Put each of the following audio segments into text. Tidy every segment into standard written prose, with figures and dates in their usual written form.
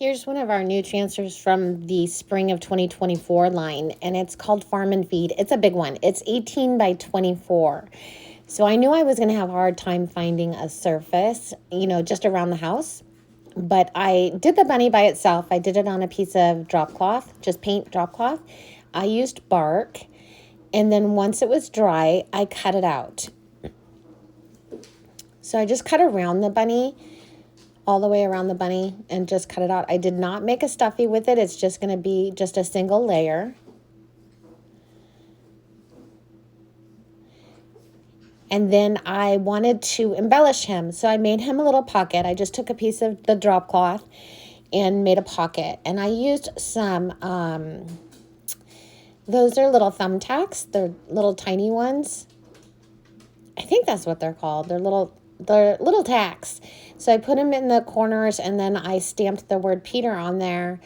Here's one of our new transfers from the spring of 2024 line, and it's called Farm and Feed. It's a big one. It's 18 by 24. So I knew I was going to have a hard time finding a surface, just around the house. But I did the bunny by itself. I did it on a piece of drop cloth, just paint drop cloth. I used bark, and then once it was dry, I cut it out. So I just cut around the bunny, all the way around the bunny, and just cut it out. I did not make a stuffy with it. It's just going to be just a single layer. And then I wanted to embellish him, so I made him a little pocket. I just took a piece of the drop cloth and made a pocket. And I used some, those are little thumbtacks. They're little tiny ones. I think that's what they're called. They're little tacks. So I put them in the corners, and then I stamped the word Peter on there.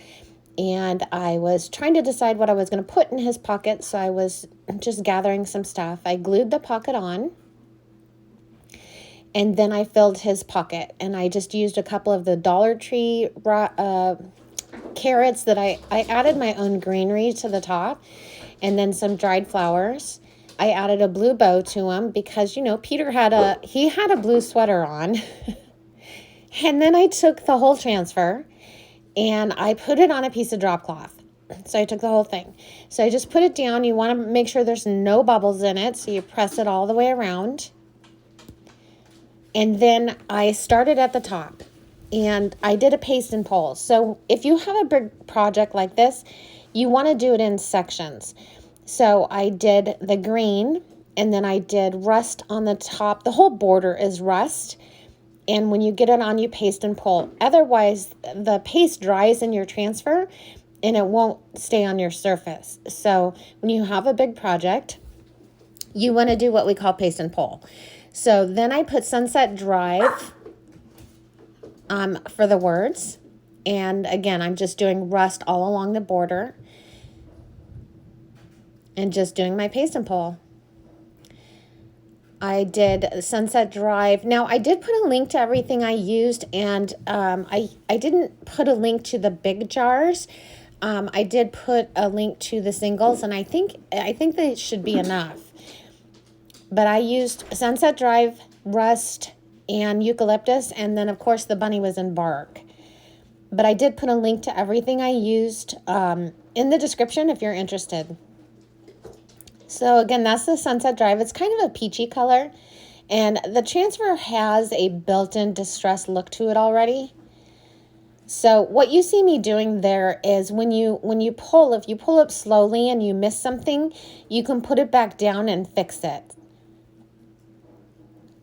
And I was trying to decide what I was going to put in his pocket, so I was just gathering some stuff. I glued the pocket on, and then I filled his pocket. And I just used a couple of the Dollar Tree carrots that I added my own greenery to the top, and then some dried flowers. I added a blue bow to him because, Peter had a blue sweater on. And then I took the whole transfer and I put it on a piece of drop cloth. So I took the whole thing. So I just put it down. You want to make sure there's no bubbles in it. So you press it all the way around. And then I started at the top and I did a paste and pull. So if you have a big project like this, you want to do it in sections. So I did the green, and then I did rust on the top. The whole border is rust. And when you get it on, you paste and pull. Otherwise, the paste dries in your transfer and it won't stay on your surface. So when you have a big project, you want to do what we call paste and pull. So then I put Sunset Drive for the words. And again, I'm just doing rust all along the border and just doing my paste and pull. I did Sunset Drive. Now, I did put a link to everything I used, and I didn't put a link to the big jars. I did put a link to the singles, and I think they should be enough. But I used Sunset Drive, rust, and eucalyptus, and then, of course, the bunny was in bark. But I did put a link to everything I used in the description if you're interested. So again, that's the Sunset Drive. It's kind of a peachy color, and the transfer has a built-in distressed look to it already. So what you see me doing there is when you pull, if you pull up slowly and you miss something, you can put it back down and fix it.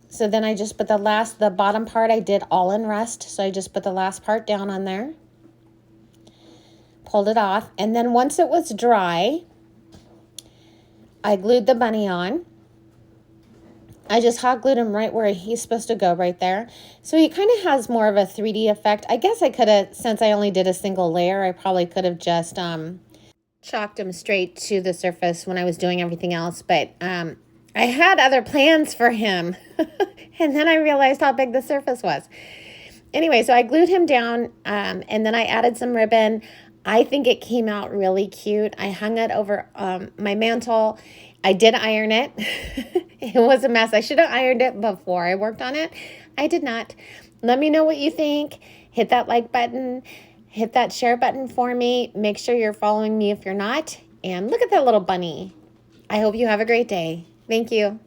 So then I just put the bottom part I did all in rust. So I just put the last part down on there, pulled it off, and then once it was dry, I glued the bunny on. I just hot glued him right where he's supposed to go, right there. So he kind of has more of a 3D effect. I guess I could have, since I only did a single layer, I probably could have just chalked him straight to the surface when I was doing everything else. But I had other plans for him. And then I realized how big the surface was. Anyway, so I glued him down, and then I added some ribbon. I think it came out really cute. I hung it over my mantle. I did iron it. It was a mess. I should have ironed it before I worked on it. I did not. Let me know what you think. Hit that like button. Hit that share button for me. Make sure you're following me if you're not. And look at that little bunny. I hope you have a great day. Thank you.